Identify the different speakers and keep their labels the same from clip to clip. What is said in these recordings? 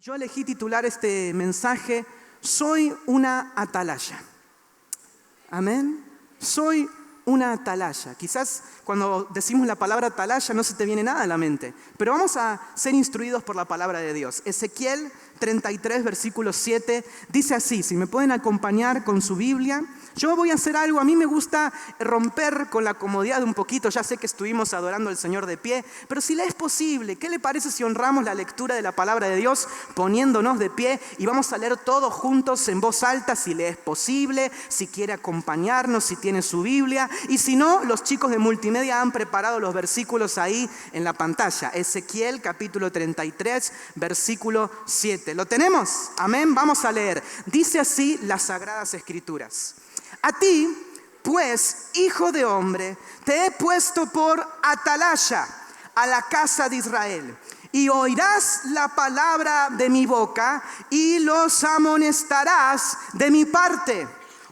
Speaker 1: Yo elegí titular este mensaje, Soy una atalaya. Amén. Soy una atalaya. Quizás cuando decimos la palabra atalaya no se te viene nada a la mente, pero vamos a ser instruidos por la palabra de Dios. Ezequiel 33, versículo 7, dice así, si me pueden acompañar con su Biblia. Yo voy a hacer algo, a mí me gusta romper con la comodidad un poquito, ya sé que estuvimos adorando al Señor de pie, pero si le es posible, ¿qué le parece si honramos la lectura de la palabra de Dios poniéndonos de pie y vamos a leer todos juntos en voz alta, si le es posible, si quiere acompañarnos, si tiene su Biblia, y si no, los chicos de multimedia han preparado los versículos ahí en la pantalla. Ezequiel capítulo 33, versículo 7. ¿Lo tenemos? Amén, vamos a leer. Dice así las Sagradas Escrituras. A ti, pues, hijo de hombre, te he puesto por atalaya a la casa de Israel. Y oirás la palabra de mi boca y los amonestarás de mi parte.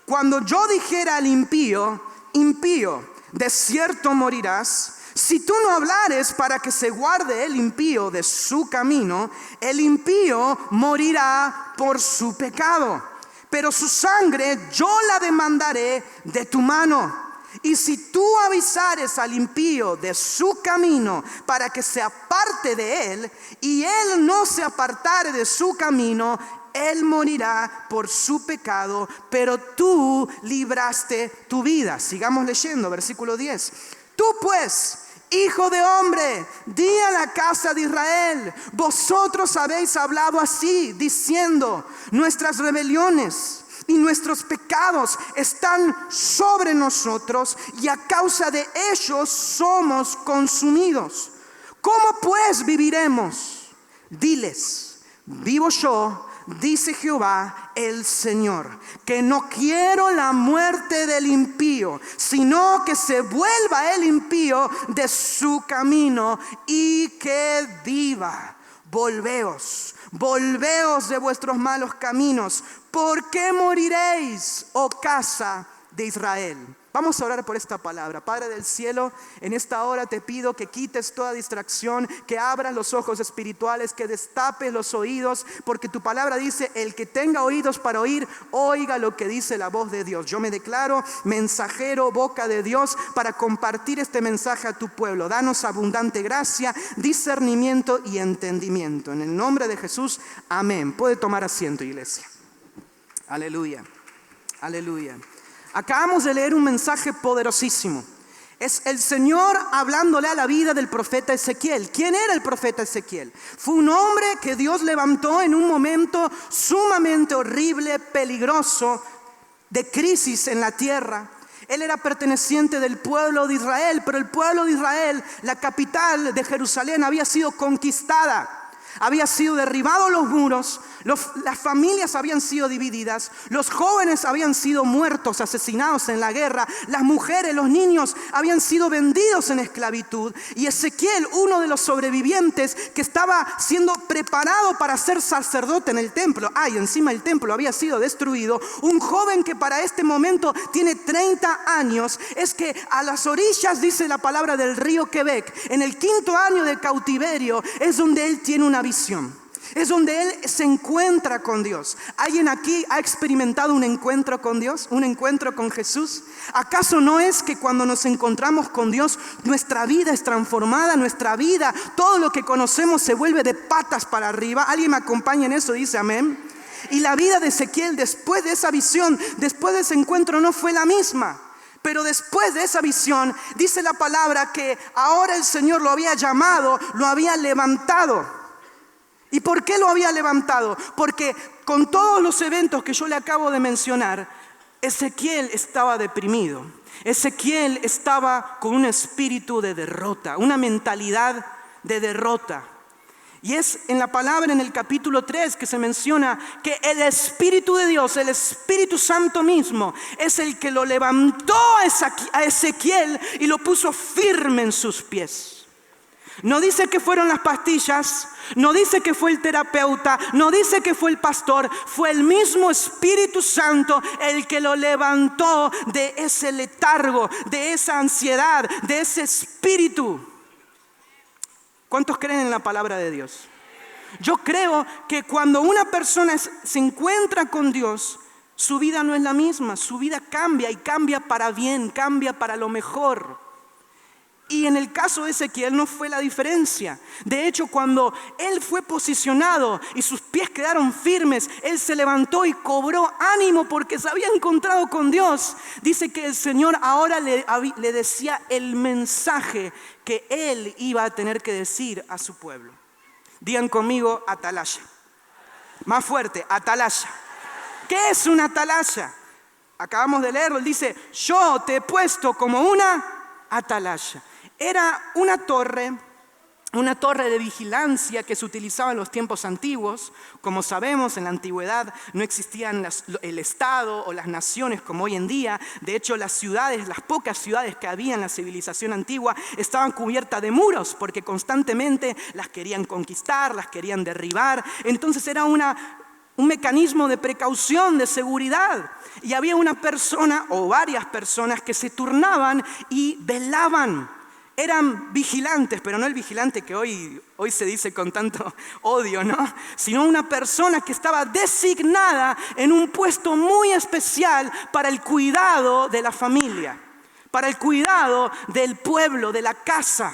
Speaker 1: Cuando yo dijera al impío, impío, de cierto morirás. Si tú no hablares para que se guarde el impío de su camino, el impío morirá por su pecado. Pero su sangre yo la demandaré de tu mano. Y si tú avisares al impío de su camino para que se aparte de él, y él no se apartare de su camino, él morirá por su pecado, pero tú libraste tu vida. Sigamos leyendo, versículo 10. Tú pues, hijo de hombre, di a la casa de Israel, vosotros habéis hablado así, diciendo, nuestras rebeliones y nuestros pecados están sobre nosotros y a causa de ellos somos consumidos. ¿Cómo pues viviremos? Diles, vivo yo, dice Jehová el Señor, que no quiero la muerte del impío, sino que se vuelva el impío de su camino y que viva. Volveos de vuestros malos caminos. ¿Por qué moriréis, oh casa de Israel? Vamos a orar por esta palabra. Padre del cielo, en esta hora te pido que quites toda distracción, que abras los ojos espirituales, que destapes los oídos, porque tu palabra dice, el que tenga oídos para oír, oiga lo que dice la voz de Dios. Yo me declaro mensajero, boca de Dios, para compartir este mensaje a tu pueblo. Danos abundante gracia, discernimiento y entendimiento. En el nombre de Jesús, amén. Puede tomar asiento, iglesia. Aleluya, aleluya. Acabamos de leer un mensaje poderosísimo. Es el Señor hablándole a la vida del profeta Ezequiel. ¿Quién era el profeta Ezequiel? Fue un hombre que Dios levantó en un momento sumamente horrible, peligroso, de crisis en la tierra. Él era perteneciente del pueblo de Israel, pero el pueblo de Israel, la capital de Jerusalén, había sido conquistada. Había sido derribados los muros, las familias habían sido divididas, los jóvenes habían sido muertos, asesinados en la guerra, las mujeres, los niños habían sido vendidos en esclavitud. Y Ezequiel, uno de los sobrevivientes que estaba siendo preparado para ser sacerdote en el templo, y encima el templo había sido destruido, un joven que para este momento tiene 30 años, es que a las orillas, dice la palabra, del río Quebec, en el 5º año de cautiverio, es donde él tiene una visión. Es donde él se encuentra con Dios. ¿Alguien aquí ha experimentado un encuentro con Dios? ¿Un encuentro con Jesús? ¿Acaso no es que cuando nos encontramos con Dios, nuestra vida es transformada? Nuestra vida, todo lo que conocemos se vuelve de patas para arriba. ¿Alguien me acompaña en eso? Dice amén. Y la vida de Ezequiel, después de esa visión, después de ese encuentro, no fue la misma. Pero después de esa visión, dice la palabra que ahora el Señor lo había llamado, lo había levantado. ¿Y por qué lo había levantado? Porque con todos los eventos que yo le acabo de mencionar, Ezequiel estaba deprimido. Ezequiel estaba con un espíritu de derrota, una mentalidad de derrota. Y es en la palabra en el capítulo 3 que se menciona que el Espíritu de Dios, el Espíritu Santo mismo, es el que lo levantó a Ezequiel y lo puso firme en sus pies. No dice que fueron las pastillas, no dice que fue el terapeuta, no dice que fue el pastor, fue el mismo Espíritu Santo el que lo levantó de ese letargo, de esa ansiedad, de ese espíritu. ¿Cuántos creen en la palabra de Dios? Yo creo que cuando una persona se encuentra con Dios, su vida no es la misma, su vida cambia y cambia para bien, cambia para lo mejor. Y en el caso de Ezequiel no fue la diferencia. De hecho, cuando él fue posicionado y sus pies quedaron firmes, él se levantó y cobró ánimo porque se había encontrado con Dios. Dice que el Señor ahora le decía el mensaje que él iba a tener que decir a su pueblo. Digan conmigo, atalaya. Más fuerte, atalaya. ¿Qué es una atalaya? Acabamos de leerlo, él dice, yo te he puesto como una atalaya. Era una torre de vigilancia que se utilizaba en los tiempos antiguos. Como sabemos, en la antigüedad no existían el Estado o las naciones como hoy en día. De hecho, las pocas ciudades que había en la civilización antigua estaban cubiertas de muros porque constantemente las querían conquistar, las querían derribar. Entonces era un mecanismo de precaución, de seguridad. Y había una persona o varias personas que se turnaban y velaban. Eran vigilantes, pero no el vigilante que hoy se dice con tanto odio, ¿no? Sino una persona que estaba designada en un puesto muy especial para el cuidado de la familia, para el cuidado del pueblo, de la casa.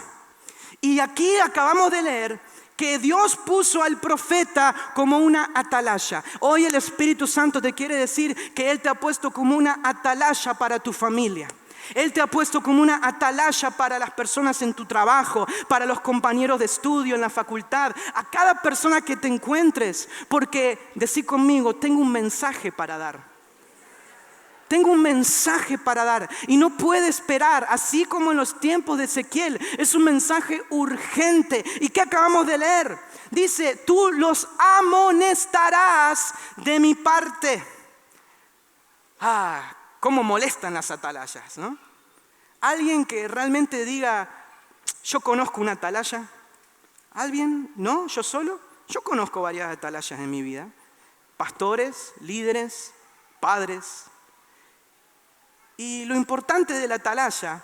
Speaker 1: Y aquí acabamos de leer que Dios puso al profeta como una atalaya. Hoy el Espíritu Santo te quiere decir que Él te ha puesto como una atalaya para tu familia. Él te ha puesto como una atalaya para las personas en tu trabajo, para los compañeros de estudio en la facultad, a cada persona que te encuentres, porque, decí conmigo, tengo un mensaje para dar. Tengo un mensaje para dar y no puede esperar, así como en los tiempos de Ezequiel. Es un mensaje urgente. ¿Y qué acabamos de leer? Dice, tú los amonestarás de mi parte. Cómo molestan las atalayas, ¿no? Alguien que realmente diga, yo conozco una atalaya. ¿Alguien? ¿No? ¿Yo solo? Yo conozco varias atalayas en mi vida. Pastores, líderes, padres. Y lo importante de la atalaya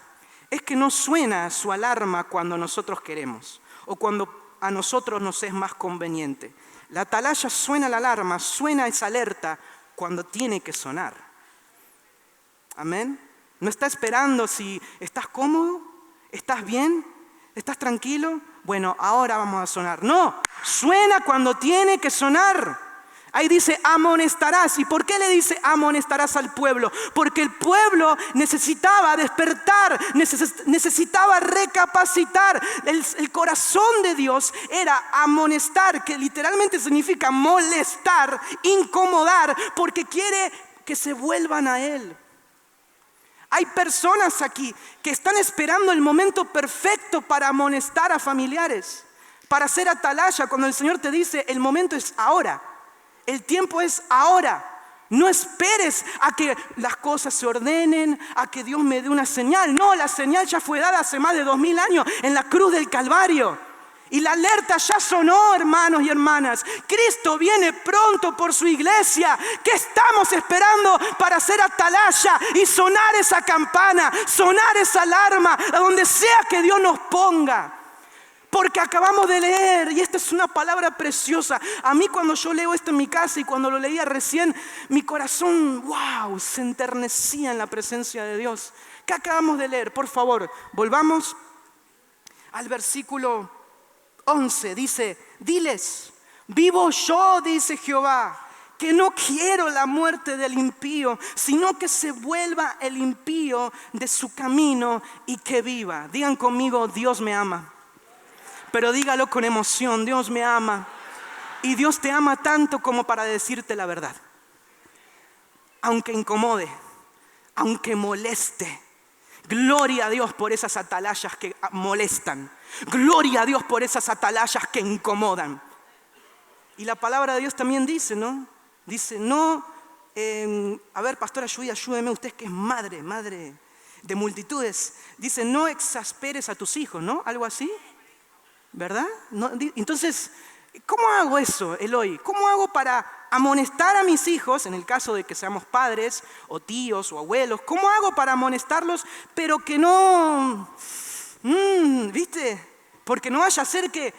Speaker 1: es que no suena su alarma cuando nosotros queremos o cuando a nosotros nos es más conveniente. La atalaya suena la alarma, suena esa alerta cuando tiene que sonar. Amén. No está esperando si estás cómodo, estás bien, estás tranquilo. Bueno, ahora vamos a sonar. No, suena cuando tiene que sonar. Ahí dice amonestarás. ¿Y por qué le dice amonestarás al pueblo? Porque el pueblo necesitaba despertar, necesitaba recapacitar. El corazón de Dios era amonestar, que literalmente significa molestar, incomodar, porque quiere que se vuelvan a Él. Hay personas aquí que están esperando el momento perfecto para amonestar a familiares, para hacer atalaya, cuando el Señor te dice, el momento es ahora, el tiempo es ahora. No esperes a que las cosas se ordenen, a que Dios me dé una señal. No, la señal ya fue dada hace más de 2000 años en la cruz del Calvario. Y la alerta ya sonó, hermanos y hermanas. Cristo viene pronto por su iglesia. ¿Qué estamos esperando para hacer atalaya y sonar esa campana, sonar esa alarma, a donde sea que Dios nos ponga? Porque acabamos de leer, y esta es una palabra preciosa. A mí cuando yo leo esto en mi casa y cuando lo leía recién, mi corazón, wow, se enternecía en la presencia de Dios. ¿Qué acabamos de leer? Por favor, volvamos al versículo 11, dice, diles, vivo yo, dice Jehová, que no quiero la muerte del impío, sino que se vuelva el impío de su camino y que viva. Digan conmigo, Dios me ama. Pero dígalo con emoción, Dios me ama. Y Dios te ama tanto como para decirte la verdad. Aunque incomode, aunque moleste. Gloria a Dios por esas atalayas que molestan. Gloria a Dios por esas atalayas que incomodan. Y la palabra de Dios también dice, ¿no? Dice, no, a ver, pastora, ayúdeme, usted que es madre de multitudes. Dice, no exasperes a tus hijos, ¿no? Algo así, ¿verdad? No, entonces, ¿cómo hago eso, Eloy? ¿Cómo hago para amonestar a mis hijos, en el caso de que seamos padres o tíos o abuelos? ¿Cómo hago para amonestarlos, pero que no, viste? Porque no vaya a ser que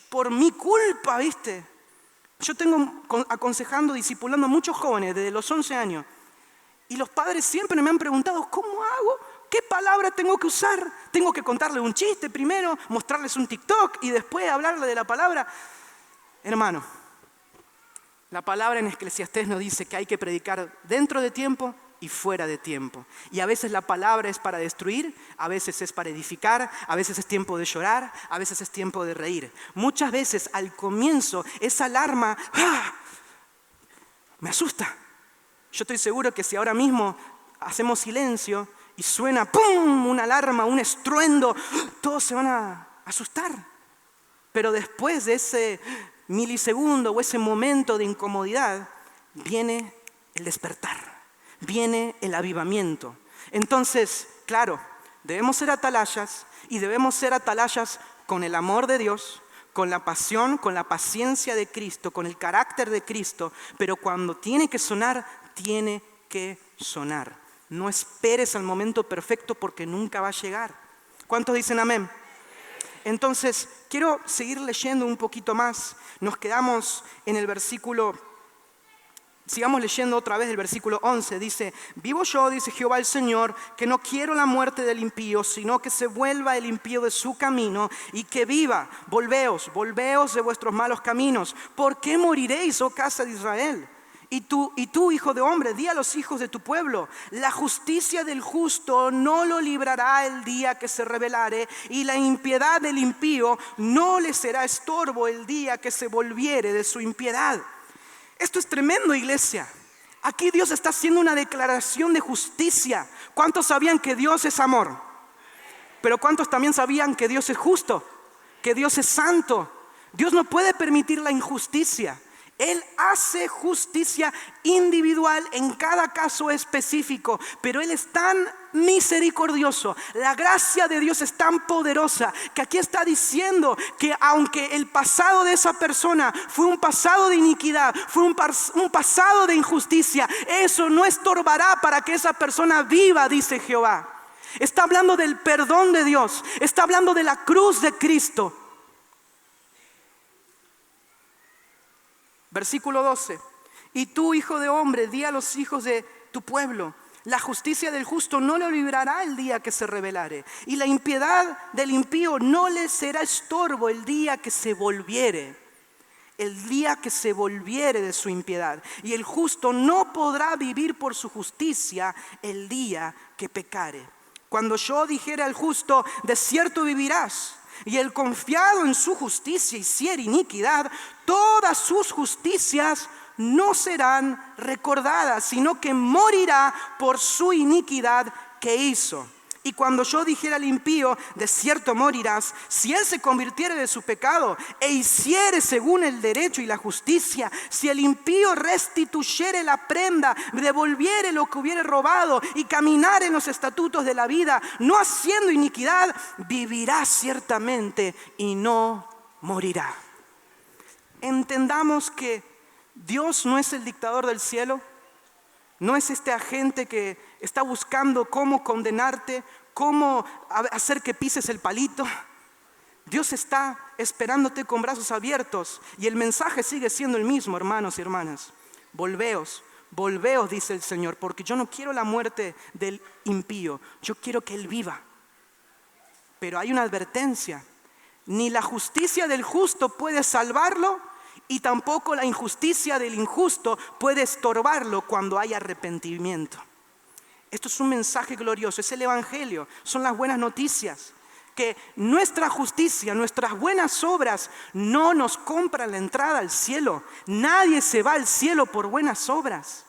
Speaker 1: por mi culpa, ¿viste? Yo tengo aconsejando, discipulando a muchos jóvenes desde los 11 años. Y los padres siempre me han preguntado, ¿cómo hago? ¿Qué palabra tengo que usar? ¿Tengo que contarle un chiste primero, mostrarles un TikTok y después hablarle de la palabra? Hermano, la palabra en Eclesiastés nos dice que hay que predicar dentro de tiempo y fuera de tiempo. Y a veces la palabra es para destruir, a veces es para edificar, a veces es tiempo de llorar, a veces es tiempo de reír. Muchas veces al comienzo esa alarma me asusta. Yo estoy seguro que si ahora mismo hacemos silencio y suena ¡pum! Una alarma, un estruendo, todos se van a asustar. Pero después de ese milisegundo o ese momento de incomodidad, viene el despertar, viene el avivamiento. Entonces, claro, debemos ser atalayas y debemos ser atalayas con el amor de Dios, con la pasión, con la paciencia de Cristo, con el carácter de Cristo, pero cuando tiene que sonar, tiene que sonar. No esperes al momento perfecto porque nunca va a llegar. ¿Cuántos dicen amén? Entonces, quiero seguir leyendo un poquito más. Nos quedamos en el versículo, sigamos leyendo otra vez el versículo 11. Dice, vivo yo, dice Jehová el Señor, que no quiero la muerte del impío, sino que se vuelva el impío de su camino y que viva. Volveos de vuestros malos caminos. ¿Por qué moriréis, oh casa de Israel? Y tú, hijo de hombre, di a los hijos de tu pueblo, la justicia del justo no lo librará el día que se rebelare, y la impiedad del impío no le será estorbo el día que se volviere de su impiedad. Esto es tremendo, iglesia. Aquí Dios está haciendo una declaración de justicia. ¿Cuántos sabían que Dios es amor? Pero ¿cuántos también sabían que Dios es justo? Que Dios es santo. Dios no puede permitir la injusticia. Él hace justicia individual en cada caso específico, pero Él es tan misericordioso, la gracia de Dios es tan poderosa, que aquí está diciendo que aunque el pasado de esa persona fue un pasado de iniquidad, fue un pasado de injusticia, eso no estorbará para que esa persona viva, dice Jehová. Está hablando del perdón de Dios, está hablando de la cruz de Cristo. Versículo 12. Y tú, hijo de hombre, di a los hijos de tu pueblo, la justicia del justo no lo librará el día que se rebelare, y la impiedad del impío no le será estorbo el día que se volviere. El día que se volviere de su impiedad. Y el justo no podrá vivir por su justicia el día que pecare. Cuando yo dijere al justo, de cierto vivirás, y el confiado en su justicia hiciere iniquidad, todas sus justicias no serán recordadas, sino que morirá por su iniquidad que hizo. Y cuando yo dijera al impío, de cierto morirás, si él se convirtiere de su pecado e hiciere según el derecho y la justicia, si el impío restituyere la prenda, devolviere lo que hubiere robado y caminare en los estatutos de la vida, no haciendo iniquidad, vivirá ciertamente y no morirá. Entendamos que Dios no es el dictador del cielo, no es este agente que está buscando cómo condenarte, cómo hacer que pises el palito. Dios está esperándote con brazos abiertos y el mensaje sigue siendo el mismo, hermanos y hermanas. Volveos, dice el Señor, porque yo no quiero la muerte del impío, yo quiero que él viva. Pero hay una advertencia, ni la justicia del justo puede salvarlo, y tampoco la injusticia del injusto puede estorbarlo cuando hay arrepentimiento. Esto es un mensaje glorioso, es el evangelio, son las buenas noticias. Que nuestra justicia, nuestras buenas obras no nos compran la entrada al cielo. Nadie se va al cielo por buenas obras.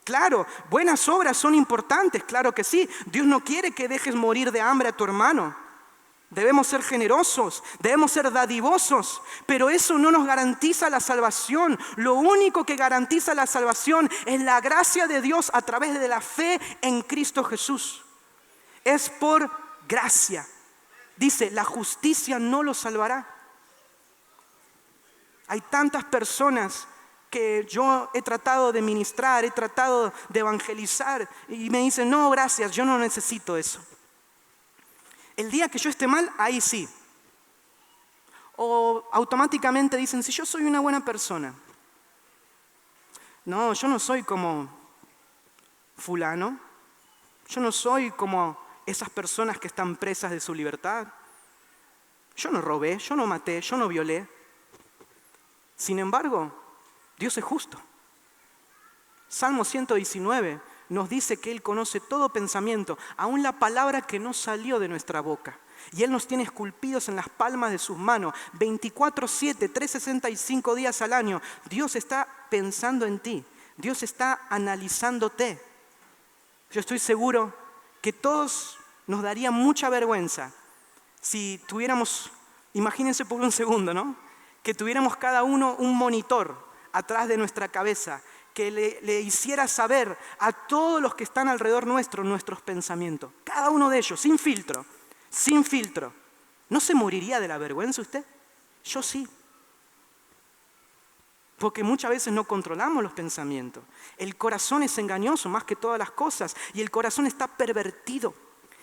Speaker 1: Claro, buenas obras son importantes, claro que sí. Dios no quiere que dejes morir de hambre a tu hermano. Debemos ser generosos, debemos ser dadivosos, pero eso no nos garantiza la salvación. Lo único que garantiza la salvación es la gracia de Dios a través de la fe en Cristo Jesús. Es por gracia. Dice, la justicia no lo salvará. Hay tantas personas que yo he tratado de ministrar, he tratado de evangelizar y me dicen, no, gracias, yo no necesito eso. El día que yo esté mal, ahí sí. O automáticamente dicen, si yo soy una buena persona. No, yo no soy como fulano. Yo no soy como esas personas que están presas de su libertad. Yo no robé, yo no maté, yo no violé. Sin embargo, Dios es justo. Salmo 119 nos dice que Él conoce todo pensamiento, aún la palabra que no salió de nuestra boca. Y Él nos tiene esculpidos en las palmas de sus manos, 24/7, 365 días al año. Dios está pensando en ti, Dios está analizándote. Yo estoy seguro que todos nos daría mucha vergüenza si tuviéramos, imagínense por un segundo, ¿no? Que tuviéramos cada uno un monitor atrás de nuestra cabeza que le hiciera saber a todos los que están alrededor nuestro nuestros pensamientos. Cada uno de ellos, sin filtro, sin filtro. ¿No se moriría de la vergüenza usted? Yo sí. Porque muchas veces no controlamos los pensamientos. El corazón es engañoso más que todas las cosas y el corazón está pervertido.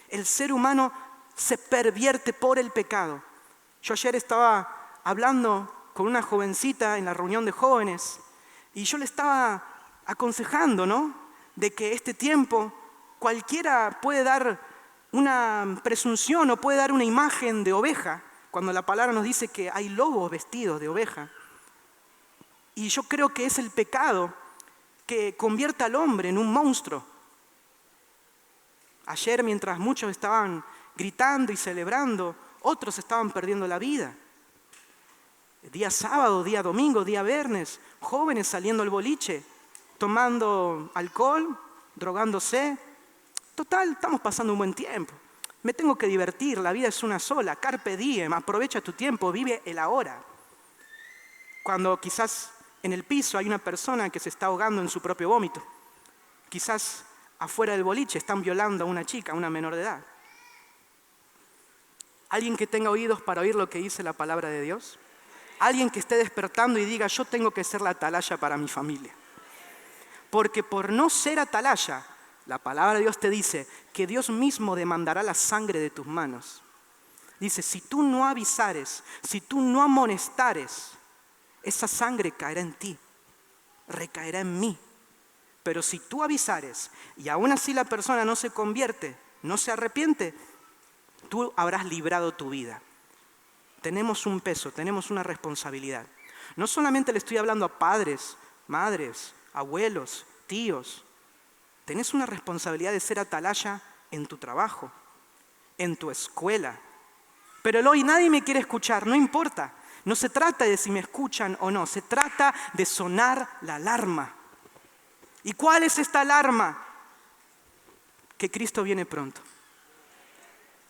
Speaker 1: El ser humano se pervierte por el pecado. Yo ayer estaba hablando con una jovencita en la reunión de jóvenes y yo le estaba aconsejando, ¿no? De que este tiempo cualquiera puede dar una presunción o puede dar una imagen de oveja cuando la palabra nos dice que hay lobos vestidos de oveja. Y yo creo que es el pecado que convierte al hombre en un monstruo. Ayer, mientras muchos estaban gritando y celebrando, otros estaban perdiendo la vida. Día sábado, día domingo, día viernes, jóvenes saliendo al boliche, tomando alcohol, drogándose. Total, estamos pasando un buen tiempo. Me tengo que divertir, la vida es una sola. Carpe diem, aprovecha tu tiempo, vive el ahora. Cuando quizás en el piso hay una persona que se está ahogando en su propio vómito. Quizás afuera del boliche están violando a una chica, a una menor de edad. ¿Alguien que tenga oídos para oír lo que dice la palabra de Dios? Alguien que esté despertando y diga, yo tengo que ser la atalaya para mi familia. Porque por no ser atalaya, la palabra de Dios te dice que Dios mismo demandará la sangre de tus manos. Dice, si tú no avisares, si tú no amonestares, esa sangre caerá en ti, recaerá en mí. Pero si tú avisares y aún así la persona no se convierte, no se arrepiente, tú habrás librado tu vida. Tenemos un peso, tenemos una responsabilidad. No solamente le estoy hablando a padres, madres, abuelos, tíos. Tenés una responsabilidad de ser atalaya en tu trabajo, en tu escuela. Pero hoy nadie me quiere escuchar, no importa. No se trata de si me escuchan o no, se trata de sonar la alarma. ¿Y cuál es esta alarma? Que Cristo viene pronto.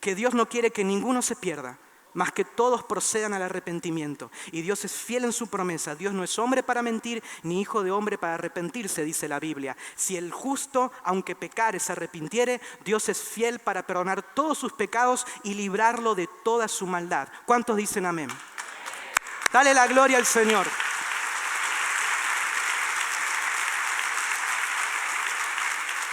Speaker 1: Que Dios no quiere que ninguno se pierda, más que todos procedan al arrepentimiento. Y Dios es fiel en su promesa. Dios no es hombre para mentir, ni hijo de hombre para arrepentirse, dice la Biblia. Si el justo, aunque pecare, se arrepintiere, Dios es fiel para perdonar todos sus pecados y librarlo de toda su maldad. ¿Cuántos dicen amén? Dale la gloria al Señor.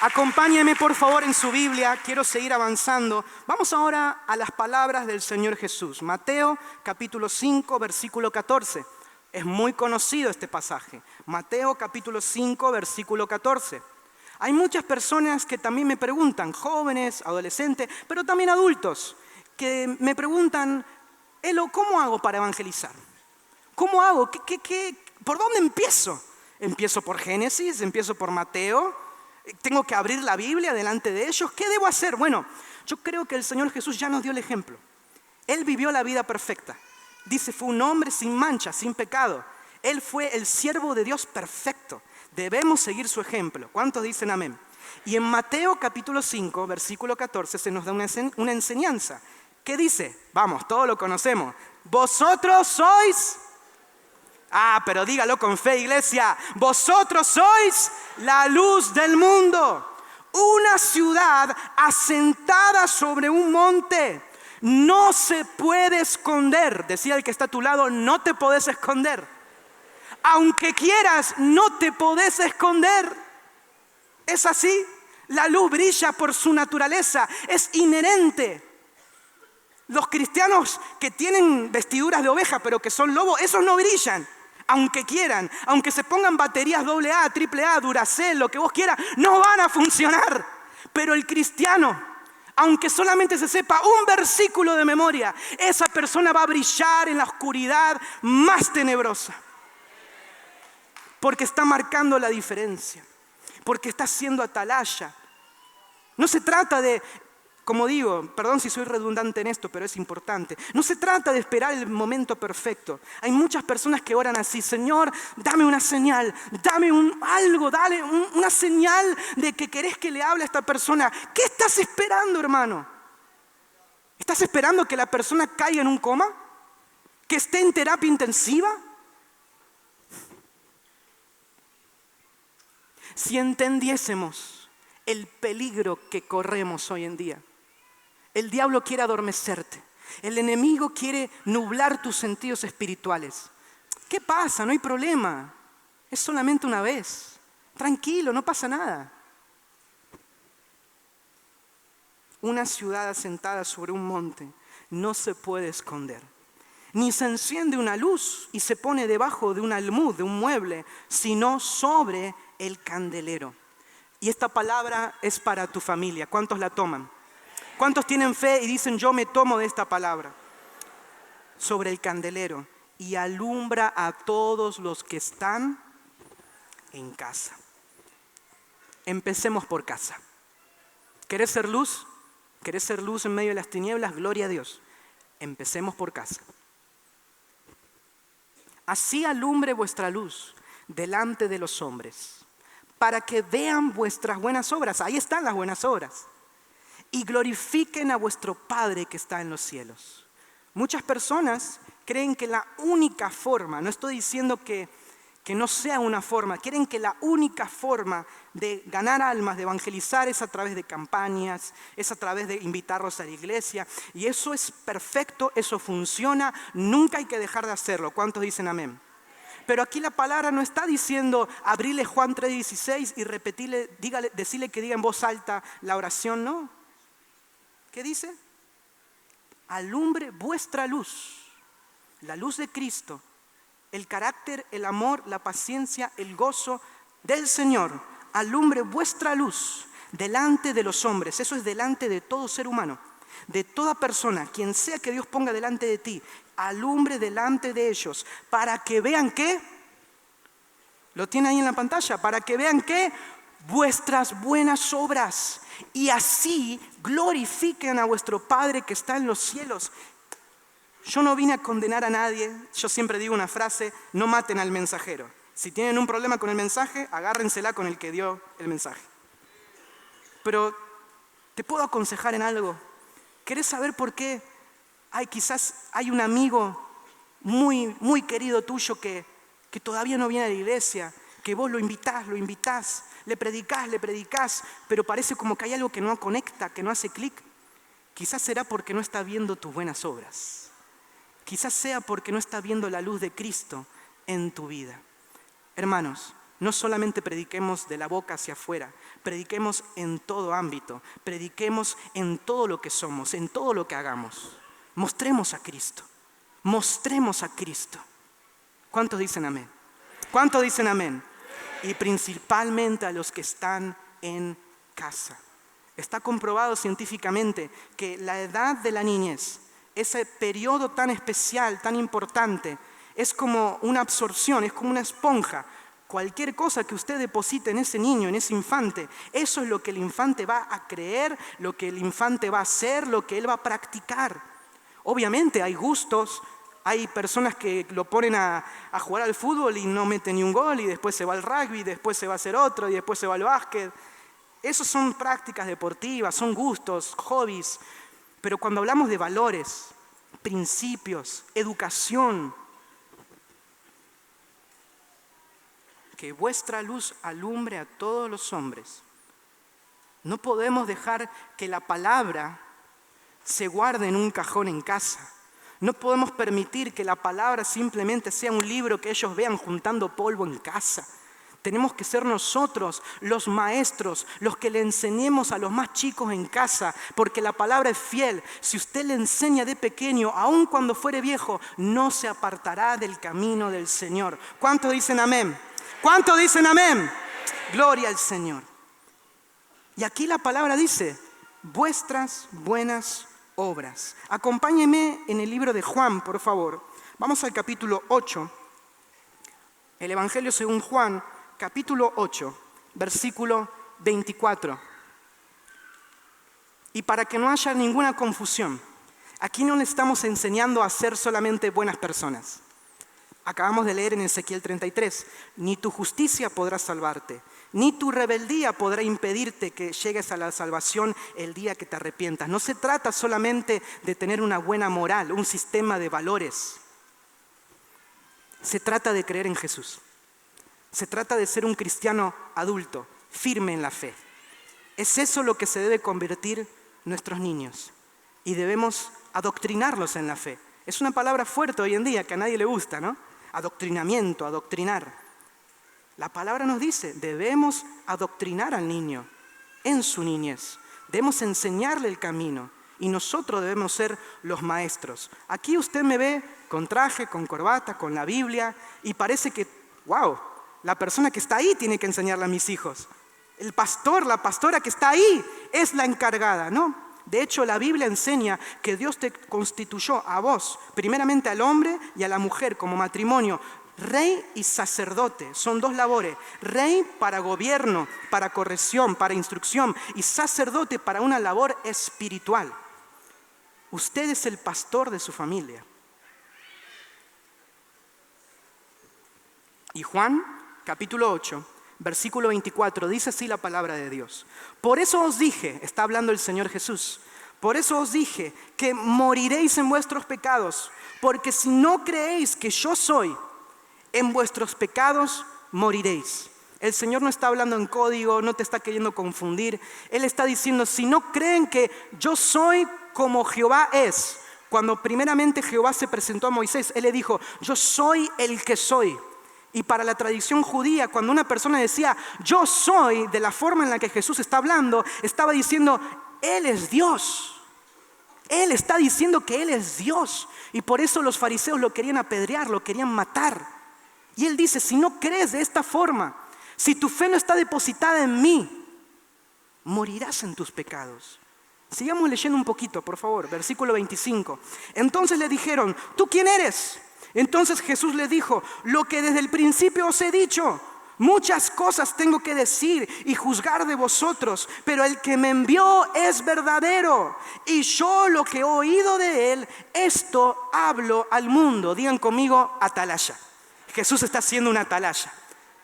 Speaker 1: Acompáñeme por favor en su Biblia, quiero seguir avanzando. Vamos ahora a las palabras del Señor Jesús. Mateo capítulo 5, versículo 14. Es muy conocido este pasaje. Mateo capítulo 5, versículo 14. Hay muchas personas que también me preguntan, jóvenes, adolescentes, pero también adultos, que me preguntan, Elo, ¿cómo hago para evangelizar? ¿Cómo hago? ¿Por dónde empiezo? ¿Empiezo por Génesis? ¿Empiezo por Mateo? ¿Tengo que abrir la Biblia delante de ellos? ¿Qué debo hacer? Bueno, yo creo que el Señor Jesús ya nos dio el ejemplo. Él vivió la vida perfecta. Dice, fue un hombre sin mancha, sin pecado. Él fue el siervo de Dios perfecto. Debemos seguir su ejemplo. ¿Cuántos dicen amén? Y en Mateo capítulo 5, versículo 14, se nos da una enseñanza. ¿Qué dice? Vamos, todos lo conocemos. Vosotros sois... pero dígalo con fe, iglesia. Vosotros sois la luz del mundo. Una ciudad asentada sobre un monte no se puede esconder. Decía el que está a tu lado, no te podés esconder. Aunque quieras, no te podés esconder. Es así. La luz brilla por su naturaleza. Es inherente. Los cristianos que tienen vestiduras de oveja pero que son lobos, esos no brillan. Aunque quieran, aunque se pongan baterías AA, AAA, Duracell, lo que vos quieras, no van a funcionar. Pero el cristiano, aunque solamente se sepa un versículo de memoria, esa persona va a brillar en la oscuridad más tenebrosa. Porque está marcando la diferencia. Porque está siendo atalaya. No se trata de, como digo, perdón si soy redundante en esto, pero es importante. No se trata de esperar el momento perfecto. Hay muchas personas que oran así: Señor, dame una señal, dame algo, dale una señal de que querés que le hable a esta persona. ¿Qué estás esperando, hermano? ¿Estás esperando que la persona caiga en un coma? ¿Que esté en terapia intensiva? Si entendiésemos el peligro que corremos hoy en día. El diablo quiere adormecerte. El enemigo quiere nublar tus sentidos espirituales. ¿Qué pasa? No hay problema. Es solamente una vez. Tranquilo, no pasa nada. Una ciudad asentada sobre un monte no se puede esconder. Ni se enciende una luz y se pone debajo de un almud, de un mueble, sino sobre el candelero. Y esta palabra es para tu familia. ¿Cuántos la toman? ¿Cuántos tienen fe y dicen: yo me tomo de esta palabra? Sobre el candelero, y alumbra a todos los que están en casa. Empecemos por casa. ¿Querés ser luz? ¿Querés ser luz en medio de las tinieblas? Gloria a Dios. Empecemos por casa. Así alumbre vuestra luz delante de los hombres, para que vean vuestras buenas obras. Ahí están las buenas obras. Y glorifiquen a vuestro Padre que está en los cielos. Muchas personas creen que la única forma, no estoy diciendo que no sea una forma, creen que la única forma de ganar almas, de evangelizar, es a través de campañas, es a través de invitarlos a la iglesia. Y eso es perfecto, eso funciona, nunca hay que dejar de hacerlo. ¿Cuántos dicen amén? Pero aquí la palabra no está diciendo abrirle Juan 3:16 y repetirle, decirle que diga en voz alta la oración, no. ¿Qué dice? Alumbre vuestra luz, la luz de Cristo, el carácter, el amor, la paciencia, el gozo del Señor. Alumbre vuestra luz delante de los hombres. Eso es delante de todo ser humano, de toda persona, quien sea que Dios ponga delante de ti. Alumbre delante de ellos, para que vean que, lo tiene ahí en la pantalla, para que vean que vuestras buenas obras, y así glorifiquen a vuestro Padre que está en los cielos. Yo no vine a condenar a nadie. Yo siempre digo una frase: no maten al mensajero. Si tienen un problema con el mensaje, agárrensela con el que dio el mensaje. Pero te puedo aconsejar en algo. ¿Querés saber por qué quizás hay un amigo muy, muy querido tuyo que todavía no viene a la iglesia? Que vos lo invitás, le predicás, pero parece como que hay algo que no conecta, que no hace clic. Quizás será porque no está viendo tus buenas obras. Quizás sea porque no está viendo la luz de Cristo en tu vida. Hermanos, no solamente prediquemos de la boca hacia afuera, prediquemos en todo ámbito, prediquemos en todo lo que somos, en todo lo que hagamos. Mostremos a Cristo, mostremos a Cristo. ¿Cuántos dicen amén? ¿Cuántos dicen amén? Y principalmente a los que están en casa. Está comprobado científicamente que la edad de la niñez, ese periodo tan especial, tan importante, es como una absorción, es como una esponja. Cualquier cosa que usted deposite en ese niño, en ese infante, eso es lo que el infante va a creer, lo que el infante va a hacer, lo que él va a practicar. Obviamente hay gustos. Hay personas que lo ponen a jugar al fútbol y no mete ni un gol, y después se va al rugby, después se va a hacer otro, y después se va al básquet. Esas son prácticas deportivas, son gustos, hobbies. Pero cuando hablamos de valores, principios, educación, que vuestra luz alumbre a todos los hombres. No podemos dejar que la palabra se guarde en un cajón en casa. No podemos permitir que la palabra simplemente sea un libro que ellos vean juntando polvo en casa. Tenemos que ser nosotros los maestros, los que le enseñemos a los más chicos en casa, porque la palabra es fiel. Si usted le enseña de pequeño, aun cuando fuere viejo, no se apartará del camino del Señor. ¿Cuántos dicen amén? ¿Cuántos dicen amén? Gloria al Señor. Y aquí la palabra dice, vuestras buenas obras. Acompáñeme en el libro de Juan, por favor. Vamos al capítulo 8. El Evangelio según Juan, capítulo 8, versículo 24. Y para que no haya ninguna confusión, aquí no le estamos enseñando a ser solamente buenas personas. Acabamos de leer en Ezequiel 33, ni tu justicia podrá salvarte, ni tu rebeldía podrá impedirte que llegues a la salvación el día que te arrepientas. No se trata solamente de tener una buena moral, un sistema de valores. Se trata de creer en Jesús. Se trata de ser un cristiano adulto, firme en la fe. Es eso lo que se debe convertir nuestros niños. Y debemos adoctrinarlos en la fe. Es una palabra fuerte hoy en día que a nadie le gusta, ¿no? Adoctrinamiento, adoctrinar. La palabra nos dice, debemos adoctrinar al niño en su niñez. Debemos enseñarle el camino. Y nosotros debemos ser los maestros. Aquí usted me ve con traje, con corbata, con la Biblia. Y parece que, wow, la persona que está ahí tiene que enseñarle a mis hijos. El pastor, la pastora que está ahí es la encargada, ¿no? De hecho, la Biblia enseña que Dios te constituyó a vos, primeramente al hombre y a la mujer como matrimonio, rey y sacerdote. Son dos labores. Rey para gobierno, para corrección, para instrucción, y sacerdote para una labor espiritual. Usted es el pastor de su familia. Y Juan, capítulo 8, versículo 24, dice así la palabra de Dios. Por eso os dije, está hablando el Señor Jesús, por eso os dije que moriréis en vuestros pecados, porque si no creéis que yo soy, en vuestros pecados moriréis. El Señor no está hablando en código, no te está queriendo confundir. Él está diciendo, si no creen que yo soy como Jehová es. Cuando primeramente Jehová se presentó a Moisés, Él le dijo, yo soy el que soy. Y para la tradición judía, cuando una persona decía, yo soy, de la forma en la que Jesús está hablando, estaba diciendo, Él es Dios. Él está diciendo que Él es Dios. Y por eso los fariseos lo querían apedrear, lo querían matar. Y Él dice, si no crees de esta forma, si tu fe no está depositada en mí, morirás en tus pecados. Sigamos leyendo un poquito, por favor, versículo 25. Entonces le dijeron, ¿tú quién eres? Entonces Jesús le dijo, lo que desde el principio os he dicho, muchas cosas tengo que decir y juzgar de vosotros, pero el que me envió es verdadero, y yo lo que he oído de él, esto hablo al mundo. Digan conmigo, atalaya. Jesús está haciendo una atalaya.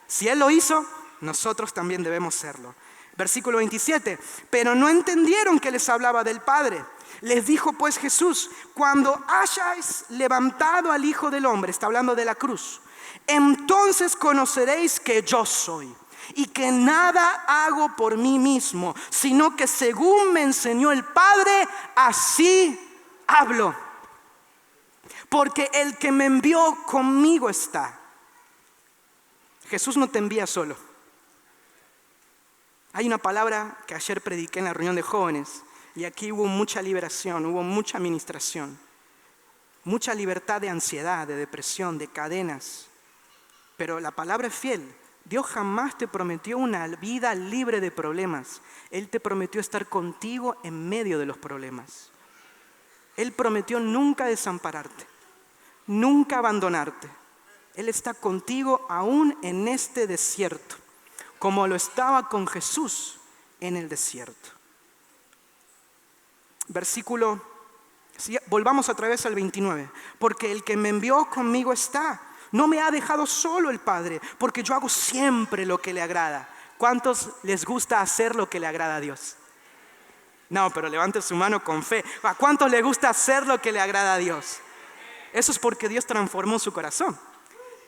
Speaker 1: Si Él lo hizo, nosotros también debemos serlo. Versículo 27, pero no entendieron que les hablaba del Padre. Les dijo pues Jesús, cuando hayáis levantado al Hijo del Hombre, está hablando de la cruz, entonces conoceréis que yo soy y que nada hago por mí mismo, sino que según me enseñó el Padre, así hablo. Porque el que me envió conmigo está. Jesús no te envía solo. Hay una palabra que ayer prediqué en la reunión de jóvenes. Y aquí hubo mucha liberación, hubo mucha administración, mucha libertad de ansiedad, de depresión, de cadenas. Pero la palabra es fiel. Dios jamás te prometió una vida libre de problemas. Él te prometió estar contigo en medio de los problemas. Él prometió nunca desampararte, nunca abandonarte. Él está contigo aún en este desierto, como lo estaba con Jesús en el desierto. Versículo, volvamos otra vez al 29. Porque el que me envió conmigo está. No me ha dejado solo el Padre, porque yo hago siempre lo que le agrada. ¿Cuántos les gusta hacer lo que le agrada a Dios? No, pero levante su mano con fe. ¿A cuántos les gusta hacer lo que le agrada a Dios? Eso es porque Dios transformó su corazón.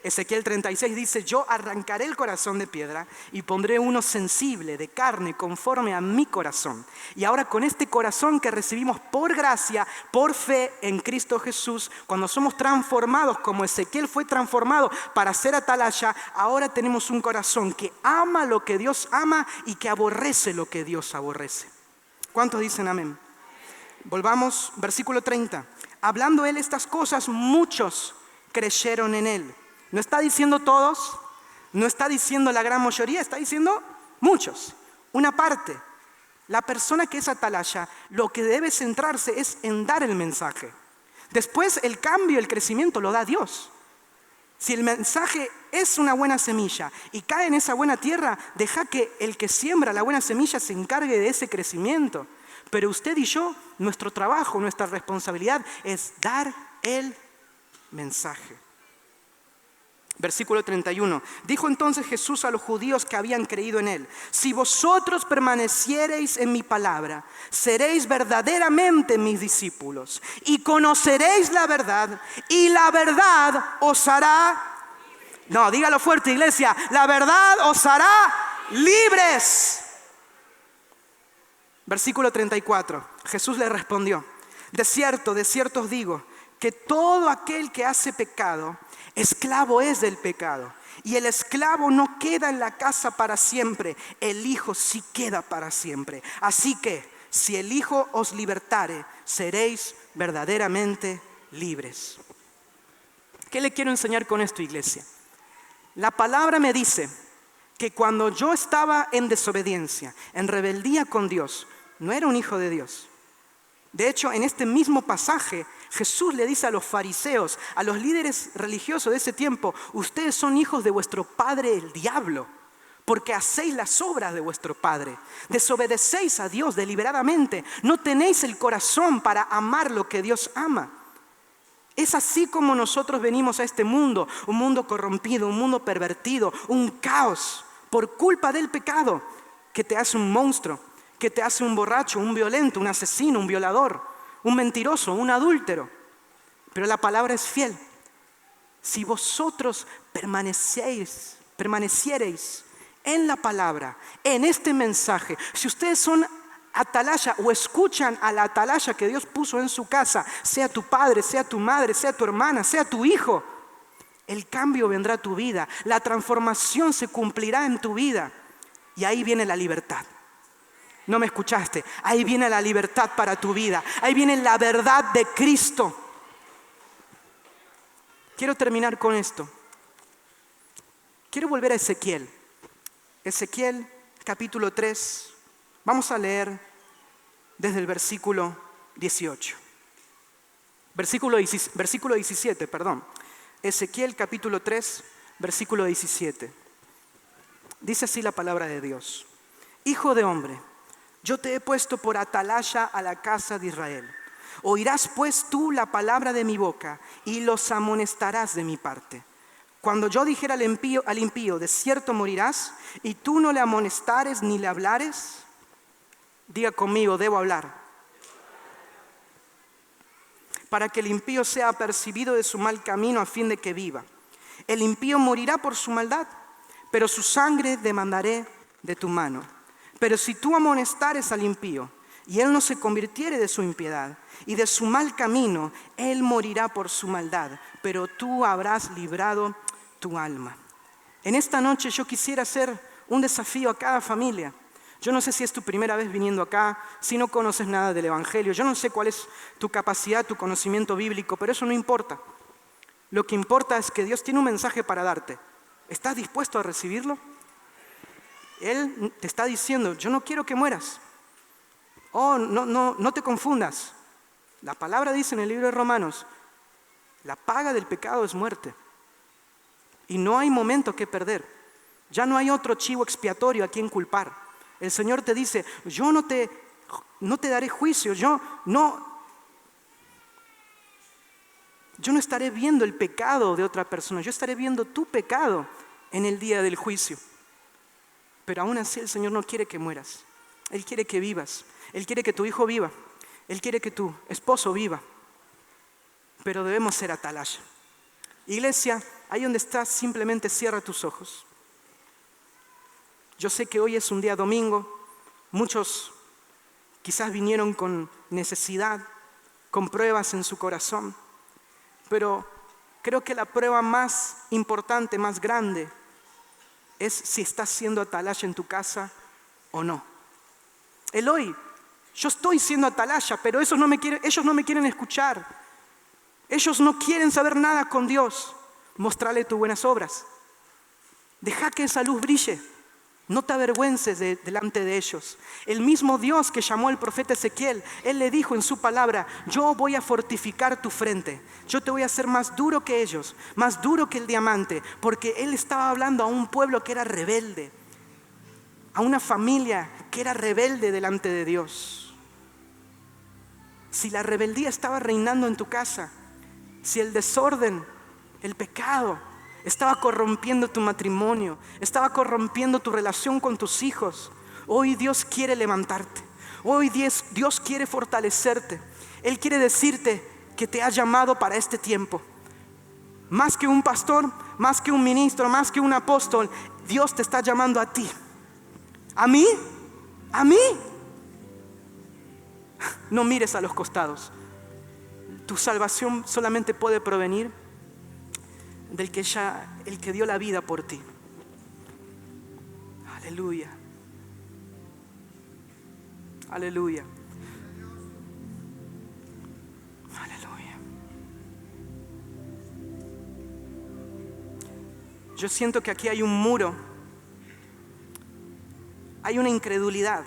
Speaker 1: Ezequiel 36 dice, yo arrancaré el corazón de piedra y pondré uno sensible, de carne, conforme a mi corazón. Y ahora con este corazón que recibimos por gracia, por fe en Cristo Jesús, cuando somos transformados como Ezequiel fue transformado para ser atalaya, ahora tenemos un corazón que ama lo que Dios ama y que aborrece lo que Dios aborrece. ¿Cuántos dicen amén? Volvamos, versículo 30. Hablando él estas cosas, muchos creyeron en él. No está diciendo todos, no está diciendo la gran mayoría, está diciendo muchos, una parte. La persona que es atalaya, lo que debe centrarse es en dar el mensaje. Después el cambio, el crecimiento lo da Dios. Si el mensaje es una buena semilla y cae en esa buena tierra, deja que el que siembra la buena semilla se encargue de ese crecimiento. Pero usted y yo, nuestro trabajo, nuestra responsabilidad es dar el mensaje. Versículo 31. Dijo entonces Jesús a los judíos que habían creído en él: si vosotros permaneciereis en mi palabra, seréis verdaderamente mis discípulos y conoceréis la verdad, y la verdad os hará... No, dígalo fuerte, iglesia. La verdad os hará libres. Versículo 34. Jesús le respondió: de cierto os digo, que todo aquel que hace pecado, esclavo es del pecado. Y el esclavo no queda en la casa para siempre, el Hijo sí queda para siempre. Así que, si el Hijo os libertare, seréis verdaderamente libres. ¿Qué le quiero enseñar con esto, iglesia? La palabra me dice que cuando yo estaba en desobediencia, en rebeldía con Dios, no era un hijo de Dios. De hecho, en este mismo pasaje, Jesús le dice a los fariseos, a los líderes religiosos de ese tiempo: ustedes son hijos de vuestro padre el diablo, porque hacéis las obras de vuestro padre. Desobedecéis a Dios deliberadamente. No tenéis el corazón para amar lo que Dios ama. Es así como nosotros venimos a este mundo, un mundo corrompido, un mundo pervertido, un caos, por culpa del pecado, que te hace un monstruo, que te hace un borracho, un violento, un asesino, un violador, un mentiroso, un adúltero. Pero la palabra es fiel. Si vosotros permaneciereis en la palabra, en este mensaje, si ustedes son atalaya o escuchan a la atalaya que Dios puso en su casa, sea tu padre, sea tu madre, sea tu hermana, sea tu hijo, el cambio vendrá a tu vida, la transformación se cumplirá en tu vida, y ahí viene la libertad. No me escuchaste. Ahí viene la libertad para tu vida. Ahí viene la verdad de Cristo. Quiero terminar con esto. Quiero volver a Ezequiel. Ezequiel capítulo 3. Vamos a leer desde el versículo 18. Versículo 17, perdón. Ezequiel capítulo 3, versículo 17. Dice así la palabra de Dios: Hijo de hombre, yo te he puesto por atalaya a la casa de Israel. Oirás pues tú la palabra de mi boca y los amonestarás de mi parte. Cuando yo dijera al impío, de cierto morirás, y tú no le amonestares ni le hablares, diga conmigo, debo hablar. Para que el impío sea apercibido de su mal camino a fin de que viva. El impío morirá por su maldad, pero su sangre demandaré de tu mano. Pero si tú amonestares al impío, y él no se convirtiere de su impiedad y de su mal camino, él morirá por su maldad, pero tú habrás librado tu alma. En esta noche yo quisiera hacer un desafío a cada familia. Yo no sé si es tu primera vez viniendo acá, si no conoces nada del Evangelio, yo no sé cuál es tu capacidad, tu conocimiento bíblico, pero eso no importa. Lo que importa es que Dios tiene un mensaje para darte. ¿Estás dispuesto a recibirlo? Él te está diciendo: yo no quiero que mueras. Oh, no te confundas. La palabra dice en el libro de Romanos: la paga del pecado es muerte. Y no hay momento que perder. Ya no hay otro chivo expiatorio a quien culpar. El Señor te dice: yo no te daré juicio. Yo no estaré viendo el pecado de otra persona. Yo estaré viendo tu pecado en el día del juicio. Pero aún así el Señor no quiere que mueras. Él quiere que vivas. Él quiere que tu hijo viva. Él quiere que tu esposo viva. Pero debemos ser atalaya. Iglesia, Ahí donde estás, simplemente cierra tus ojos. Yo sé que hoy es un día domingo. Muchos quizás vinieron con necesidad, con pruebas en su corazón. Pero creo que la prueba más importante, más grande, es si estás siendo atalaya en tu casa o no. Eloy, yo estoy siendo atalaya, pero ellos no me quieren escuchar. Ellos no quieren saber nada con Dios. Mostrale tus buenas obras. Deja que esa luz brille. No te avergüences delante de ellos. El mismo Dios que llamó al profeta Ezequiel, Él le dijo en su palabra: yo voy a fortificar tu frente. Yo te voy a hacer más duro que ellos, más duro que el diamante. Porque Él estaba hablando a un pueblo que era rebelde, a una familia que era rebelde delante de Dios. Si la rebeldía estaba reinando en tu casa, si el desorden, el pecado estaba corrompiendo tu matrimonio, estaba corrompiendo tu relación con tus hijos, hoy Dios quiere levantarte. Hoy Dios quiere fortalecerte. Él quiere decirte que te ha llamado para este tiempo. Más que un pastor, más que un ministro, más que un apóstol, Dios te está llamando a ti. ¿A mí? ¿A mí? No mires a los costados. Tu salvación solamente puede provenir del el que dio la vida por ti. Aleluya. Aleluya. Aleluya. Yo siento que aquí hay un muro. Hay una incredulidad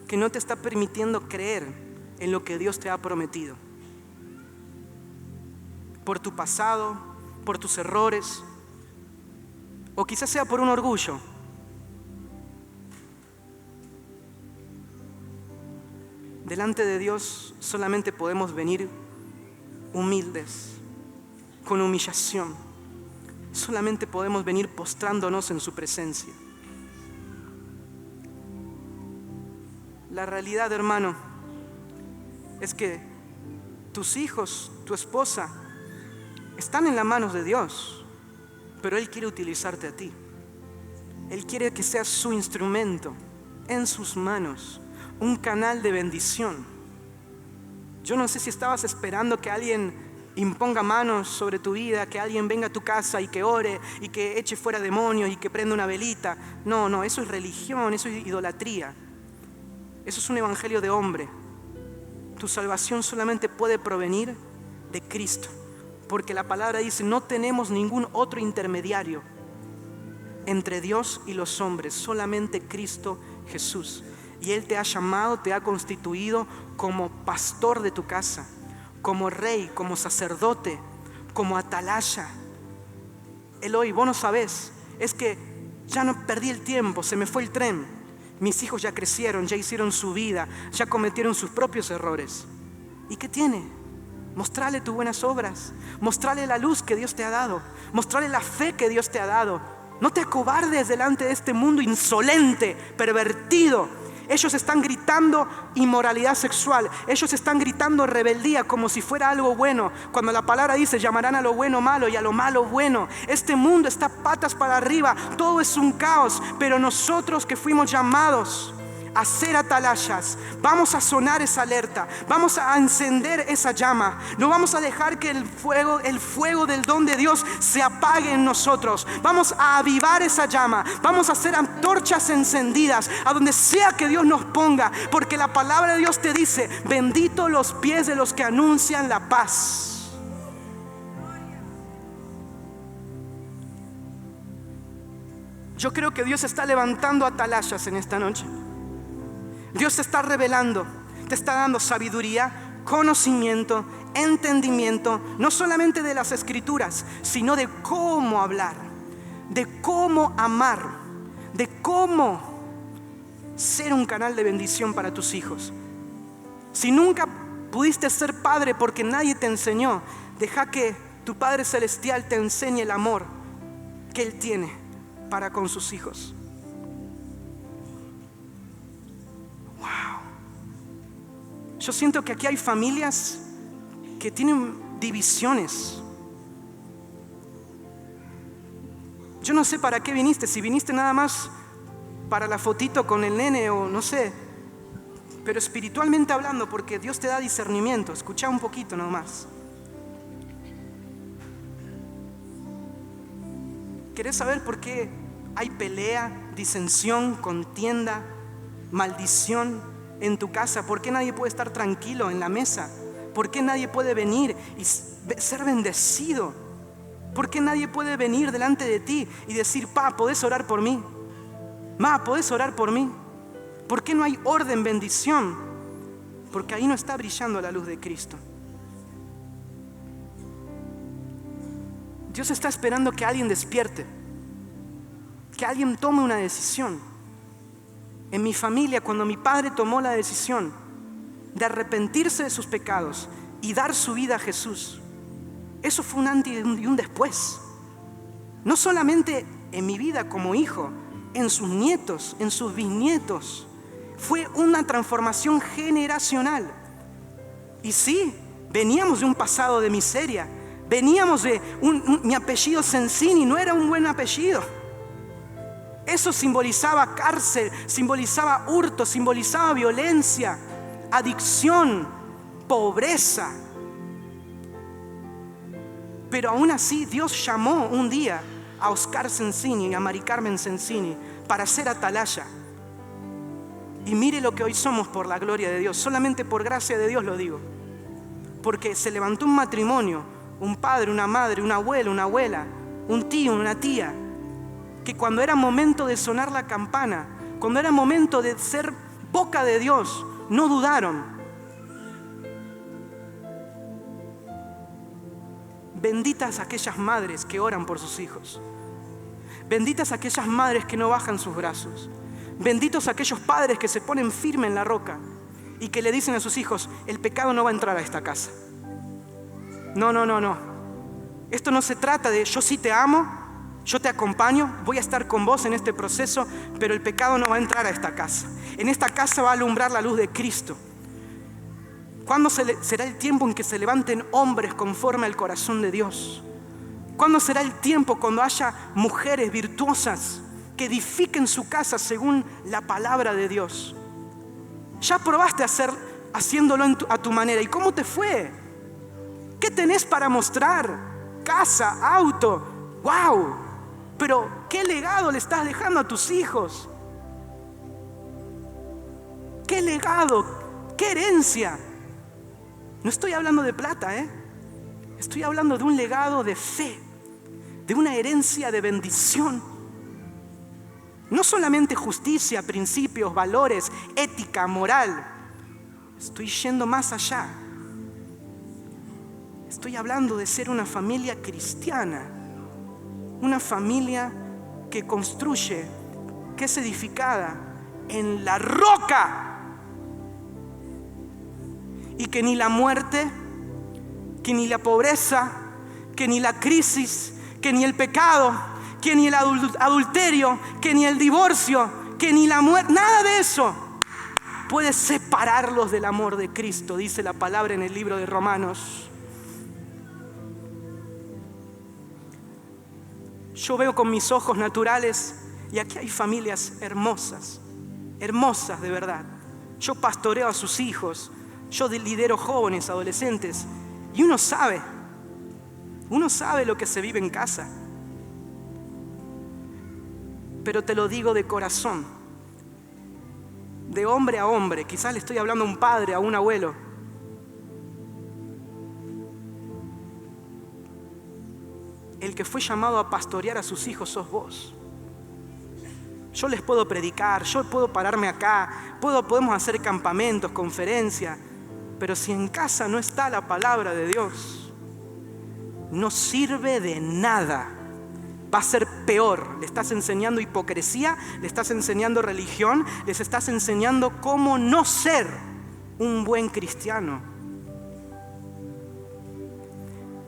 Speaker 1: que no te está permitiendo creer en lo que Dios te ha prometido. Por tu pasado, por tus errores, o quizás sea por un orgullo. Delante de Dios solamente podemos venir humildes, con humillación. Solamente podemos venir postrándonos en su presencia. La realidad, hermano, es que tus hijos, tu esposa, están en las manos de Dios, pero Él quiere utilizarte a ti. Él quiere que seas su instrumento en sus manos, un canal de bendición. Yo no sé si estabas esperando que alguien imponga manos sobre tu vida, que alguien venga a tu casa y que ore y que eche fuera demonios y que prenda una velita. No, eso es religión, eso es idolatría. Eso es un evangelio de hombre. Tu salvación solamente puede provenir de Cristo. Porque la palabra dice: no tenemos ningún otro intermediario entre Dios y los hombres, solamente Cristo Jesús. Y Él te ha llamado, te ha constituido como pastor de tu casa, como rey, como sacerdote, como atalaya. Eloy, vos no sabés, es que ya no perdí el tiempo, se me fue el tren. Mis hijos ya crecieron, ya hicieron su vida, ya cometieron sus propios errores. ¿Y qué tiene? Mostrale tus buenas obras, mostrale la luz que Dios te ha dado, mostrale la fe que Dios te ha dado. No te acobardes delante de este mundo insolente, pervertido. Ellos están gritando inmoralidad sexual, ellos están gritando rebeldía como si fuera algo bueno, cuando la palabra dice: llamarán a lo bueno malo y a lo malo bueno. Este mundo está patas para arriba, todo es un caos, pero nosotros que fuimos llamados a ser atalayas, vamos a sonar esa alerta, vamos a encender esa llama. No vamos a dejar que el fuego del don de Dios se apague en nosotros. Vamos a avivar esa llama, vamos a hacer antorchas encendidas a donde sea que Dios nos ponga, porque la palabra de Dios te dice: bendito los pies de los que anuncian la paz. Yo creo que Dios está levantando atalayas en esta noche. Dios te está revelando, te está dando sabiduría, conocimiento, entendimiento, no solamente de las escrituras, sino de cómo hablar, de cómo amar, de cómo ser un canal de bendición para tus hijos. Si nunca pudiste ser padre porque nadie te enseñó, deja que tu Padre Celestial te enseñe el amor que Él tiene para con sus hijos. Yo siento que aquí hay familias que tienen divisiones. Yo no sé para qué viniste, si viniste nada más para la fotito con el nene o no sé, pero espiritualmente hablando, porque Dios te da discernimiento. Escucha un poquito nomás. ¿Querés saber por qué hay pelea, disensión, contienda, maldición en tu casa? ¿Por qué nadie puede estar tranquilo en la mesa? ¿Por qué nadie puede venir y ser bendecido? ¿Por qué nadie puede venir delante de ti y decir: pa, ¿podés orar por mí? Ma, ¿podés orar por mí? ¿Por qué no hay orden, bendición? Porque ahí no está brillando la luz de Cristo. Dios está esperando que alguien despierte, que alguien tome una decisión. En mi familia, cuando mi padre tomó la decisión de arrepentirse de sus pecados y dar su vida a Jesús, eso fue un antes y un después. No solamente en mi vida como hijo, en sus nietos, en sus bisnietos. Fue una transformación generacional. Y sí, veníamos de un pasado de miseria. Veníamos de mi apellido Sensini no era un buen apellido. Eso simbolizaba cárcel, simbolizaba hurto, simbolizaba violencia, adicción, pobreza. Pero aún así Dios llamó un día a Oscar Sensini y a Mari Carmen Sensini para ser atalaya. Y mire lo que hoy somos por la gloria de Dios. Solamente por gracia de Dios lo digo. Porque se levantó un matrimonio, un padre, una madre, un abuelo, una abuela, un tío, una tía, que cuando era momento de sonar la campana, cuando era momento de ser boca de Dios, no dudaron. Benditas aquellas madres que oran por sus hijos. Benditas aquellas madres que no bajan sus brazos. Benditos aquellos padres que se ponen firmes en la roca y que le dicen a sus hijos: el pecado no va a entrar a esta casa. No. Esto no se trata de yo sí te amo, yo te acompaño, voy a estar con vos en este proceso, pero el pecado no va a entrar a esta casa. En esta casa va a alumbrar la luz de Cristo. ¿Cuándo será el tiempo en que se levanten hombres conforme al corazón de Dios? ¿Cuándo será el tiempo cuando haya mujeres virtuosas que edifiquen su casa según la palabra de Dios? Ya probaste haciéndolo a tu manera. ¿Y cómo te fue? ¿Qué tenés para mostrar? Casa, auto, wow. Pero ¿qué legado le estás dejando a tus hijos? ¿Qué legado? ¿Qué herencia? No estoy hablando de plata, Estoy hablando de un legado de fe, de una herencia de bendición. No solamente justicia, principios, valores, ética, moral. Estoy yendo más allá. Estoy hablando de ser una familia cristiana, una familia que construye, que es edificada en la roca. Y que ni la muerte, que ni la pobreza, que ni la crisis, que ni el pecado, que ni el adulterio, que ni el divorcio, que ni la muerte, nada de eso puede separarlos del amor de Cristo, dice la palabra en el libro de Romanos. Yo veo con mis ojos naturales y aquí hay familias hermosas, hermosas de verdad. Yo pastoreo a sus hijos, yo lidero jóvenes, adolescentes, y uno sabe lo que se vive en casa. Pero te lo digo de corazón, de hombre a hombre. Quizás le estoy hablando a un padre, a un abuelo. El que fue llamado a pastorear a sus hijos sos vos. Yo les puedo predicar, yo puedo pararme acá, podemos hacer campamentos, conferencias, pero si en casa no está la palabra de Dios, no sirve de nada. Va a ser peor. Le estás enseñando hipocresía, le estás enseñando religión, les estás enseñando cómo no ser un buen cristiano.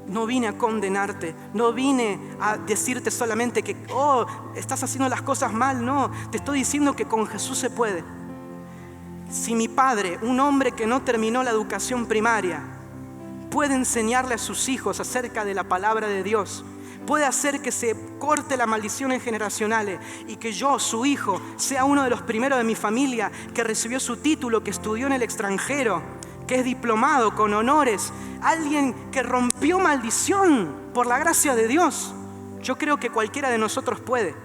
Speaker 1: No vine a condenarte, no vine a decirte solamente que estás haciendo las cosas mal. No, te estoy diciendo que con Jesús se puede. Si mi padre, un hombre que no terminó la educación primaria, puede enseñarle a sus hijos acerca de la palabra de Dios, puede hacer que se corte la maldición en generacionales y que yo, su hijo, sea uno de los primeros de mi familia que recibió su título, que estudió en el extranjero, que es diplomado con honores, alguien que rompió maldición por la gracia de Dios. Yo creo que cualquiera de nosotros puede,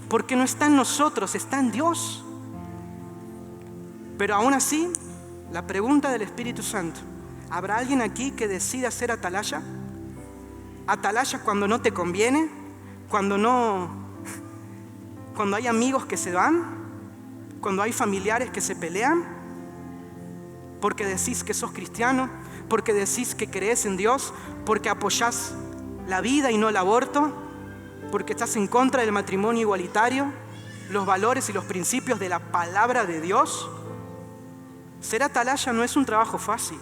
Speaker 1: porque no está en nosotros, está en Dios. Pero aún así, la pregunta del Espíritu Santo: ¿habrá alguien aquí que decida ser atalaya? Atalaya cuando no te conviene, cuando hay amigos que se van, cuando hay familiares que se pelean, porque decís que sos cristiano, porque decís que crees en Dios, porque apoyás la vida y no el aborto, porque estás en contra del matrimonio igualitario, los valores y los principios de la palabra de Dios. Ser atalaya no es un trabajo fácil,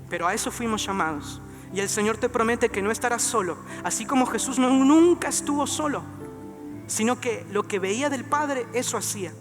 Speaker 1: pero a eso fuimos llamados. Y el Señor te promete que no estarás solo, así como Jesús nunca estuvo solo, sino que lo que veía del Padre, eso hacía.